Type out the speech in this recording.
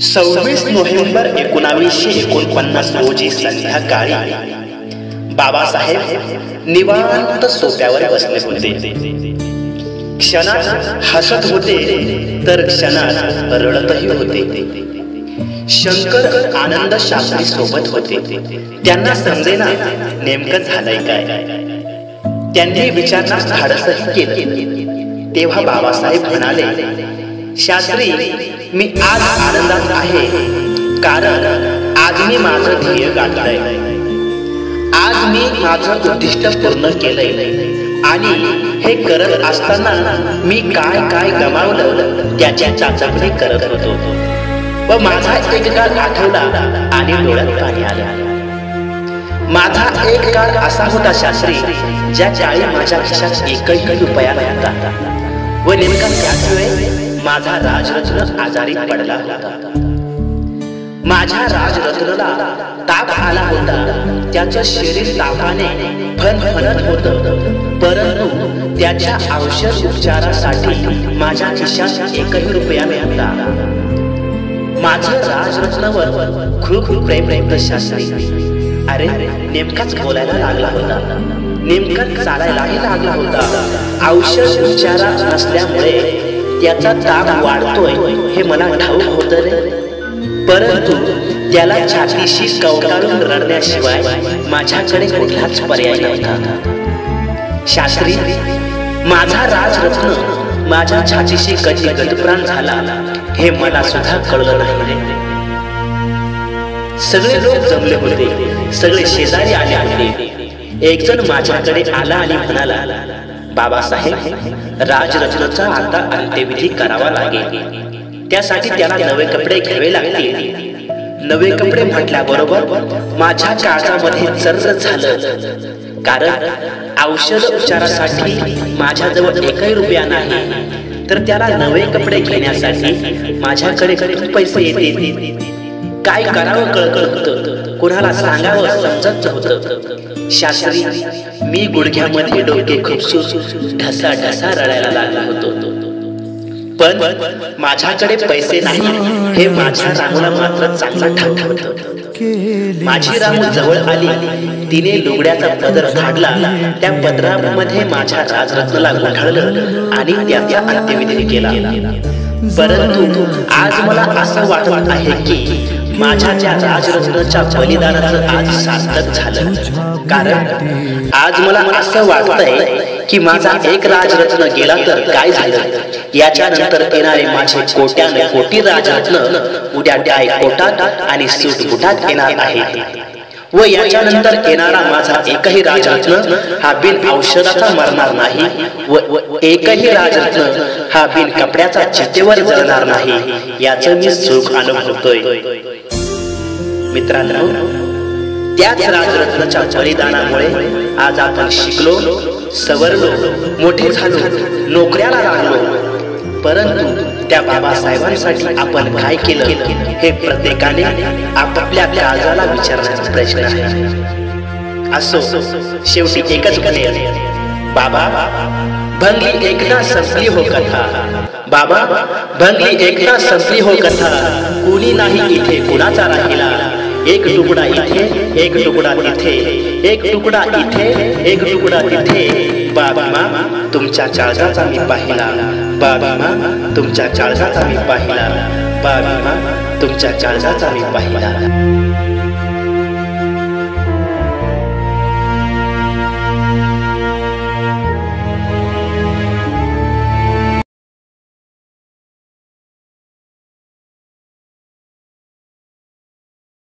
26 November 1949 रोजी संध्याकाळी बाबासाहेब निवांत सोफ्यावर बसले होते. क्षणात हसत होते तर क्षणात रडतही होते. शंकर आनंद शास्त्री सोबत होते. त्यांना समजेना नेमकं झालंय काय. त्यांनी विचारण्यास धाडसही केलं. तेव्हा बाबासाहेब म्हणाले, शास्त्री, मी आज आनंदात आहे कारण आज मी माझं ध्येय गाठलंय. आज मी माझं उद्दिष्ट पूर्ण केलंय आणि हे करत असताना मी काय काय गमावलं त्याची चाचपणी करत होतो व माझा एक काळ आठवला आणि डोळ्यात पाणी आलं. माझा एक काळ असा होता शास्त्री, ज्या काळी माझ्या खिशात एकही रुपया नव्हता व नेमका त्याच वेळेस माझा राजरत्न आजारी पडला होता. माझ्या राजरत्नला ताप आला होता. त्याचं शरीर तापाने फणफणत होतं, परंतु त्याच्या औषध उपचारासाठी माझ्या खिशात एकही रुपया नव्हता. माझं राजरत्नवर खूप प्रेम होतं शास्त्री. अरे, नेमकाच बोलायला लागला होता, नेमकाच चालायलाही लागला होता. औषध उपचारा नसल्यामुळे त्याचा ताप वाढतोय हे मला ठाऊक होतं रे, परंतु त्याला छातीशी कवटाळून रडण्याशिवाय माझ्याकडे कुठलाच पर्याय नव्हता. शास्त्री, माझा राजरत्न माझ्या छातीशी कधी गतप्राण झाला हे मला सुद्धा कळलं नाही. सगळे लोक जमले होते, सगळे शेजारी आले होते. एक जण माझ्याकडे आला आणि म्हणाला, बाबासाहेब, राजरत्नचा आता अंत्यविधी करावा लागेल. त्यासाठी त्याला नवे कपडे घ्यावे लागतील. नवे कपडे म्हटल्याबरोबर माझ्या काळजामध्ये चर्र झालं, कारण औषध उपचारासाठी माझ्याजवळ एकही रुपया नाही, तर त्याला नवे कपडे घेण्यासाठी माझ्याकडे किती पैसे येतील. काय करावं कळत होतं, कुणाला सांगावं समजत होतं. शास्त्री, मी गुडघ्यामध्ये डोके खुपसून ढसा ढसा रडायला लागला होतो. पण माझ्याकडे पैसे नाही हे माझ्या रामूला मात्र चांगलं ठाऊक होतं. माझी रामू जवळ आली. तिने लुगड्याचा पदर काढला. त्या पदरामध्ये माझ्या राजरत्नाला गुंडाळलं आणि त्याचा अंत्यविधी केला. परंतु आज मला असं वाटत आहे की माझ्या त्या राजरत्नाच्या बलिदानाचं आज सार्थक झालं, कारण आज मला असं वाटतंय की माझा एक राजरत्न गेला तर काय झालं, याच्यानंतर येणारे माझे कोट्याने कोटी राजरत्न उद्या डाय कोटात आणि सूट बुटात येणार आहेत व याच्यानंतर येणारा माझा एकही राजरत्न हा बिन औषधाचा मरणार नाही व एकही राजरत्न हा बिन कपड्याचा चितेवर जळणार नाही, याचं मी सुख अनुभवतोय. मित्रांनो, त्याच राजरत्नाच्या बलिदानामुळे आज आपण शिकलो, सवरलो, मोठे झालो, नोकऱ्याला लागलो. परंतु त्या बाबासाहेबांसाठी आपण काय केलं हे प्रत्येकाने आपापल्या काळजाला विचारण्याचा प्रश्न आहे. असो, शेवटी एकच म्हणेल, बाबा भंगली एकदा संपली हो कथा, बाबा भंगली एकदा संपली हो कथा, कुणी नाही इथे कुणाचा राहिला, एक तुकडा इथे एक तुकडा तिथे, एक तुकडा इथे एक तुकडा तिथे, बाबा तुमच्या काळजाचा मी पाहिला, बाबा तुमच्या काळजाचा मी पाहिला, बाबा तुमच्या काळजाचा मी पाहिला.